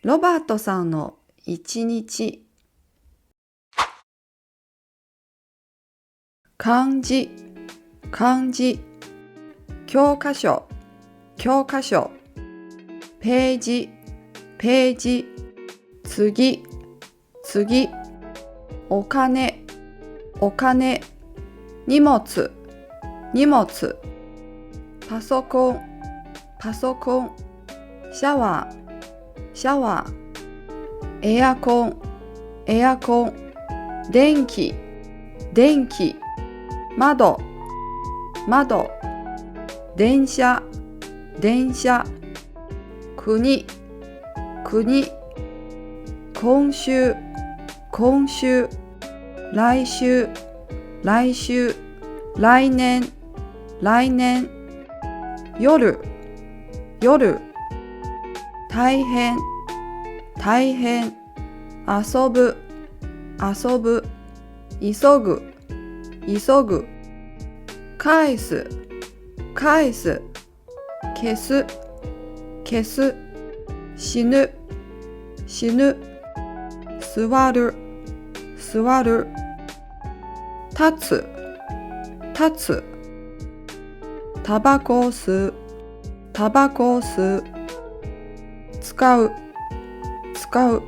ロバートさんの一日。漢字、漢字。教科書、教科書。ページ、ページ。次、次。お金、お金。荷物、荷物。パソコン、パソコン。シャワー、シャワー。エアコン、エアコン。電気、電気。窓、窓。電車、電車。国、国。今週、今週。来週、来週。来年、来年。夜、夜。大変、大変。遊ぶ、遊ぶ。急ぐ、急ぐ。返す、返す。消す、消す。死ぬ、死ぬ。座る、座る。立つ、立つ。タバコを吸う、タバコを吸う。使う、使う。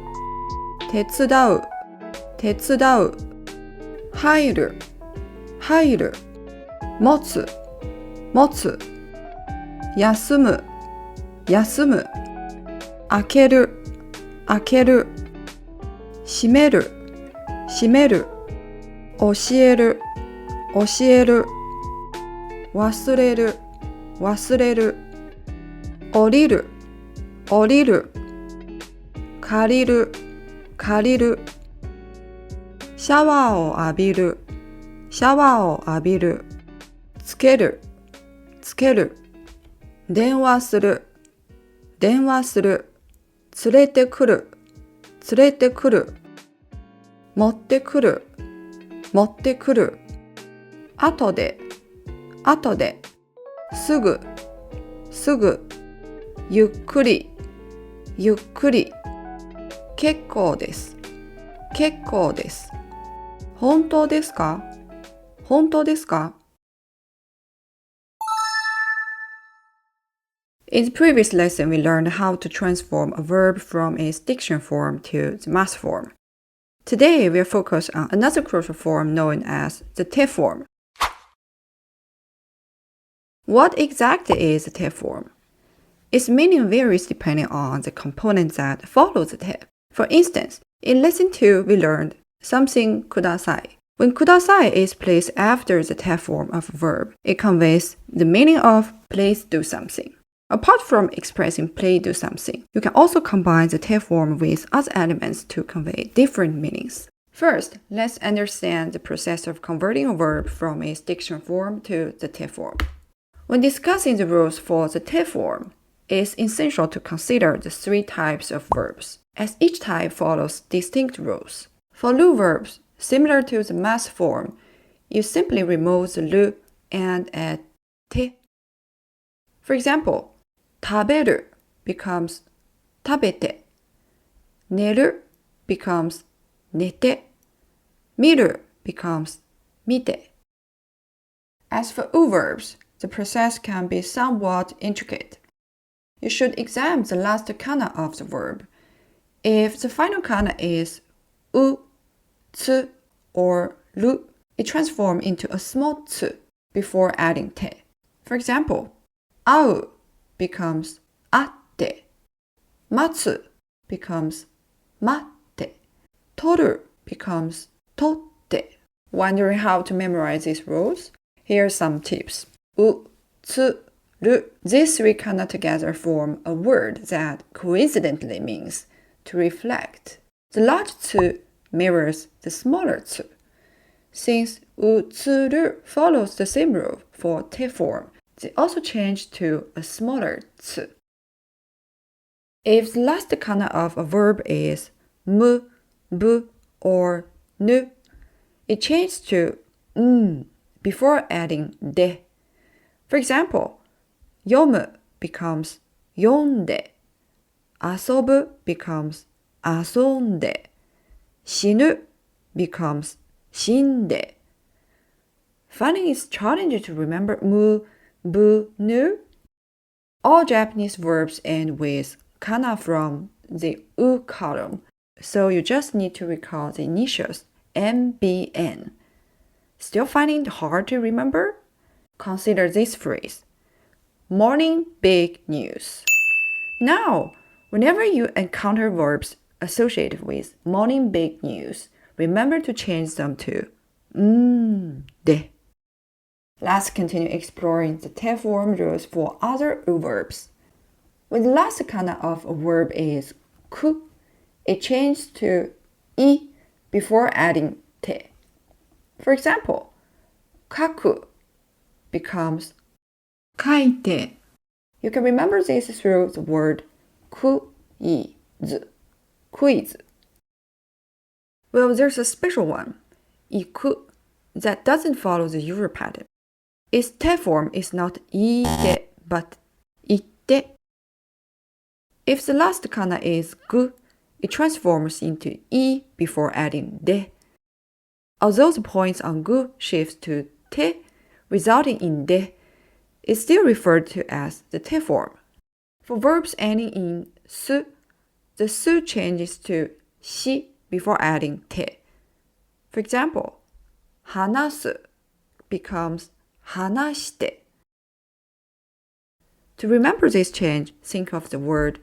手伝う、手伝う。入る、入る。持つ、持つ。休む、休む。開ける、開ける。閉める、閉める。教える、教える。忘れる、忘れる。降りる、降りる。借りる、借りる。シャワーを浴びる、シャワーを浴びる。つける、つける。電話する、電話する。連れてくる、連れてくる。持ってくる、持ってくる。後で、後で。すぐ、すぐ。ゆっくり、ゆっくり。結構です、結構です。本当ですか、本当ですか。In the previous lesson, we learned how to transform a verb from its diction form to the mass form. Today, we are focused on another crucial form known as the T form. What exactly is the T form? Its meaning varies depending on the component that follows the T. For instance, in lesson 2, we learned something kudasai. When kudasai is placed after the T form of a verb, it conveys the meaning of please do something. Apart from expressing please do something, you can also combine the T form with other elements to convey different meanings. First, let's understand the process of converting a verb from its diction form to the T form. When discussing the rules for the T form, it's essential to consider the three types of verbs, as each type follows distinct rules. For lu verbs, similar to the mass form, you simply remove the lu and add te. For example, 食べる becomes 食べて。寝る becomes 寝て。見る becomes 見て。As for u verbs, the process can be somewhat intricate. You should examine the last kana of the verb. If the final kana is u, tsu, or ru, it transforms into a small tsu before adding te. For example, 会う becomes 会って。待つ becomes 待って。取る becomes 取って。Wondering how to memorize these rules? Here are some tips. う、つ、る. These three kana together form a word that coincidentally means to reflect. The large tsu mirrors the smaller tsu. Since う、つ、る follows the same rule for te form, they also change to a smaller tsu. If the last kana of a verb is mu, bu, or nu, it changes to before adding de. For example, 読む becomes 読んで。遊ぶ becomes 遊んで。死ぬ becomes 死んで。Finding it challenging to remember mu, bu, nu. All Japanese verbs end with kana from the u column, so you just need to recall the initials MBN. Still finding it hard to remember? Consider this phrase. Morning big news. Now, whenever you encounter verbs associated with morning big news, remember to change them to で. Let's continue exploring the te form rules for other verbs. When the last kana of a verb is ku, it changes to i before adding te. For example, kaku becomes 書いて. You can remember this through the word kuizu, quiz. Well, there's a special one, iku, that doesn't follow the usual pattern. Its te form is not ite, but itte. If the last kana is gu, it transforms into i before adding de. Although the points on gu shifts to te, resulting in de, it's still referred to as the te form. For verbs ending in su, the su changes to shi before adding te. For example, hanasu becomes hanashite. To remember this change, think of the word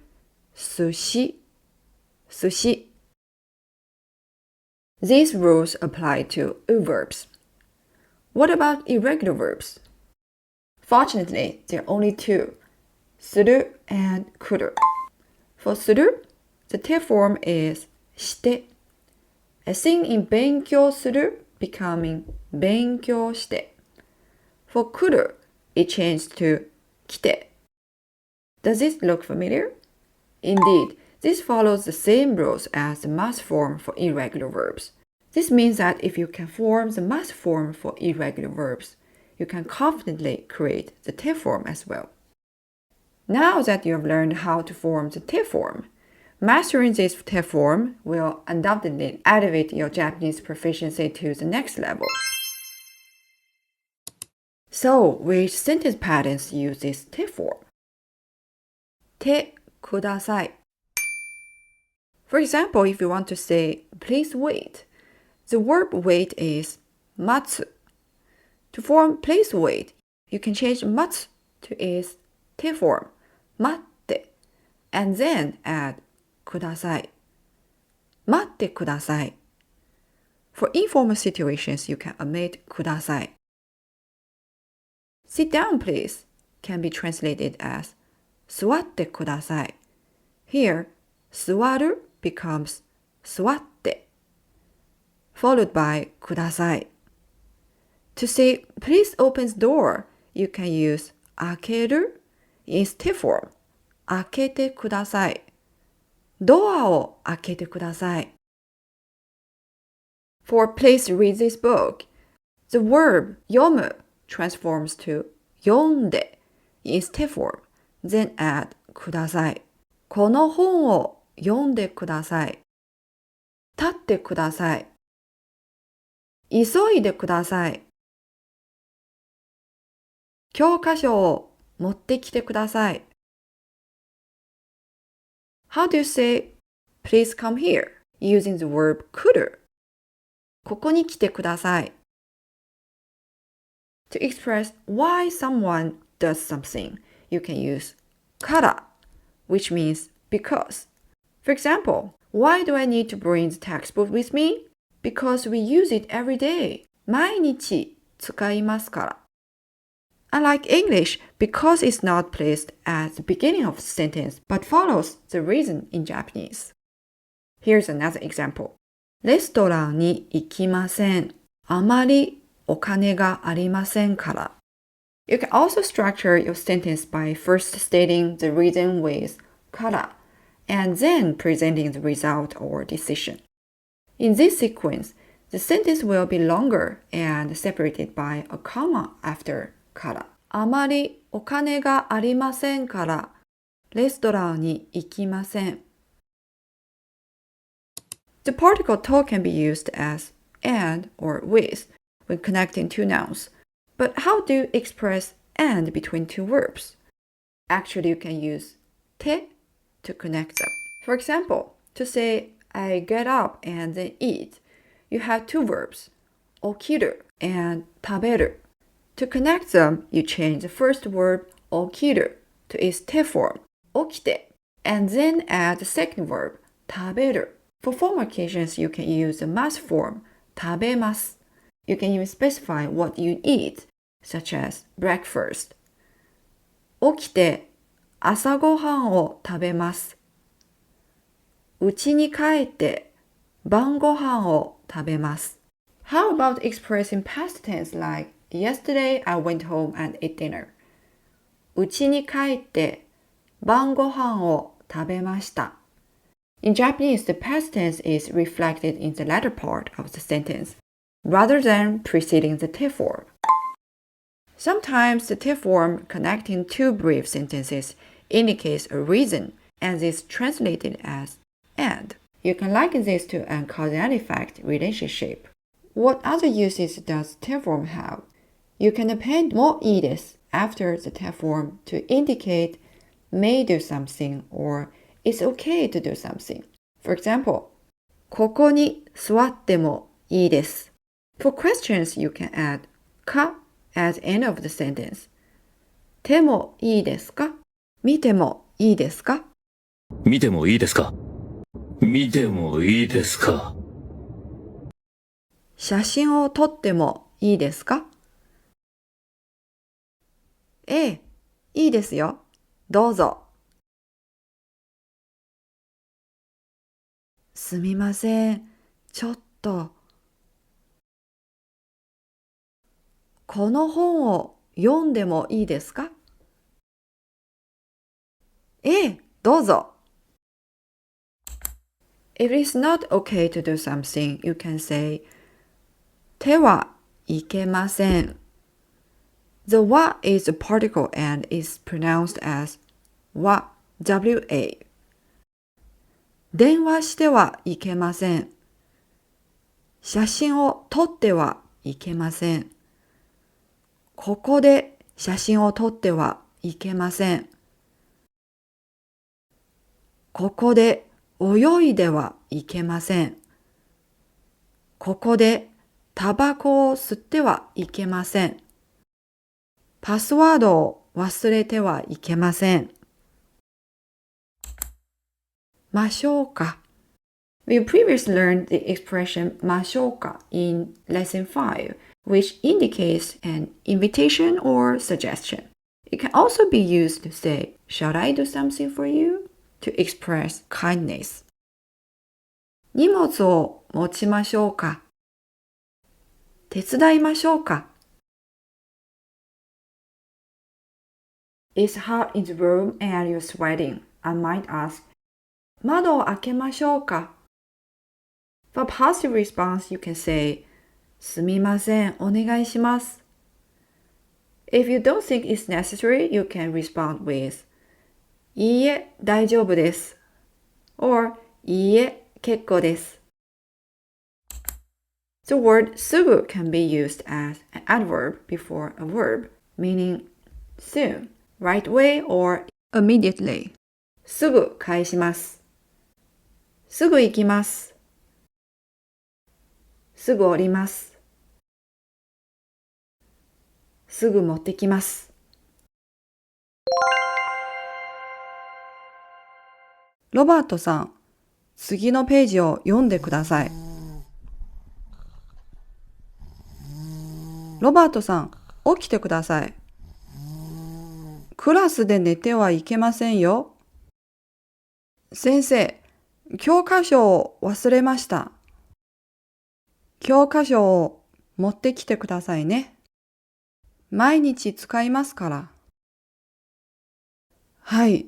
sushi, sushi. These rules apply to verbs. What about irregular verbs? Fortunately, there are only two, suru and kuru. For suru, the te form is shite, as seen in 勉強する becoming 勉強して. For kuru, it changed to 来て. Does this look familiar? Indeed, this follows the same rules as the must form for irregular verbs. This means that if you can form the must form for irregular verbs, you can confidently create the te form as well. Now that you have learned how to form the te form, mastering this te form will undoubtedly elevate your Japanese proficiency to the next level. So, which sentence patterns use this te form? Te kudasai. For example, if you want to say, please wait, the verb wait is matsu. To form please wait, you can change matsu to its te form, matte, and then add kudasai. Matte kudasai. For informal situations, you can omit kudasai. Sit down, please, can be translated as 座ってください. Here, 座る becomes 座って, followed by ください. To say please open the door, you can use 開ける in its te form, 開けてください. ドアを開けてください. For please read this book, the verb 読む transforms to 読んで in its te form, then add ください. この本を読んでください. 立ってください. 急いでください. 教科書を持ってきてください. How do you say, please come here, using the verb 来る? ここに来てください. To express why someone does something, you can use から, which means because. For example, why do I need to bring the textbook with me? Because we use it every day. 毎日使いますから. Unlike English, because is not placed at the beginning of the sentence, but follows the reason in Japanese. Here's another example. レストランに行きません。あまりお金がありませんから. You can also structure your sentence by first stating the reason with から and then presenting the result or decision. In this sequence, the sentence will be longer and separated by a comma after から. あまりお金がありませんからレストランに行きません。The particle to can be used as and or with when connecting two nouns. But how do you express and between two verbs? Actually, you can use te to connect them. For example, to say I get up and then eat, you have two verbs, 起きる and 食べる. To connect them, you change the first verb 起きる to its te form, 起きて, and then add the second verb 食べる. For formal occasions, you can use the must form 食べます. You can even specify what you eat, such as breakfast. 起きて朝ごはんを食べます。家に帰って晩ごはんを食べます。How about expressing past tense like yesterday I went home and ate dinner? 家に帰って晩ごはんを食べました。In Japanese, the past tense is reflected in the latter part of the sentence, rather than preceding the te form. Sometimes the te form connecting two brief sentences indicates a reason and is translated as and. You can liken this to a cause and effect relationship. What other uses does te form have? You can append more ides after the te form to indicate may do something or it's okay to do something. For example, ここに座ってもいいです. For questions, you can add か at the end of the sentence. 手もいいですか? 見てもいいですか? 見てもいいですか? 見てもいいですか? 写真を撮ってもいいですか? ええ、いいですよ。どうぞ。すみません。ちょっと。この本を読んでもいいですか? ええ、どうぞ。If it is not okay to do something, you can say 手はいけません。The は is a particle and is pronounced as は wa. 電話してはいけません。写真を撮ってはいけません。ここで写真を撮ってはいけません。ここで泳いではいけません。ここでタバコを吸ってはいけません。パスワードを忘れてはいけません。ましょうか。We previously learned the expression ましょうか in lesson 5, which indicates an invitation or suggestion. It can also be used to say, Shall I do something for you? To express kindness. 荷物を持ちましょうか。手伝いましょうか。It's hot in the room and you're sweating. I might ask, 窓を開けましょうか。For positive response, you can say, すみません、お願いします。If you don't think it's necessary, you can respond with, いいえ、大丈夫です。or いいえ、結構です。The word すぐ can be used as an adverb before a verb, meaning soon, right away or immediately. すぐ返します。すぐ行きます。すぐ降ります。すぐ持ってきます。ロバートさん、次のページを読んでください。ロバートさん、起きてください。クラスで寝てはいけませんよ。先生、教科書を忘れました。教科書を持ってきてくださいね。毎日使いますから。はい、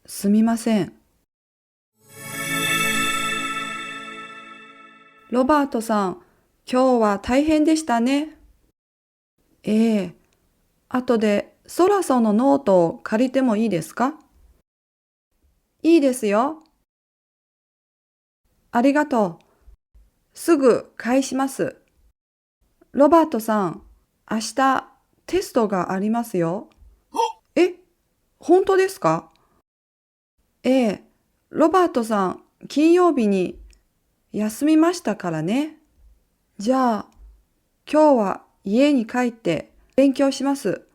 すみません。ロバートさん、今日は大変でしたね。ええ、後でソラソのノートを借りてもいいですか？いいですよ。ありがとう。すぐ返します。ロバートさん、明日テストがありますよ。え、本当ですか？ええ、ロバートさん、金曜日に休みましたからね。じゃあ、今日は家に帰って勉強します。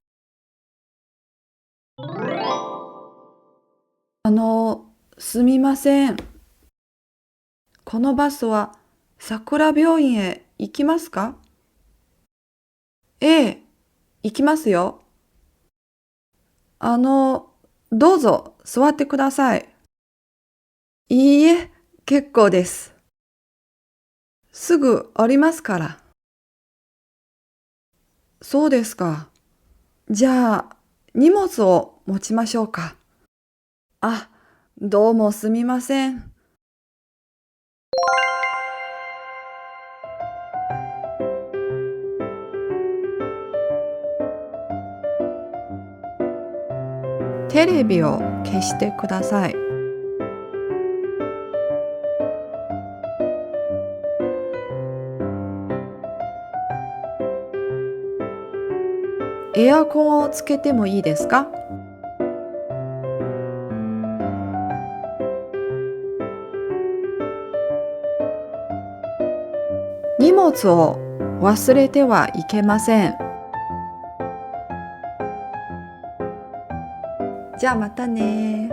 すみません。このバスは桜病院へ行きますか？ええ、行きますよ。あの、どうぞ座ってください。いいえ、結構です。すぐ降りますから。そうですか。じゃあ、荷物を持ちましょうか。あ、どうもすみません。テレビを消してください。エアコンをつけてもいいですか？荷物を忘れてはいけません。じゃあまたね。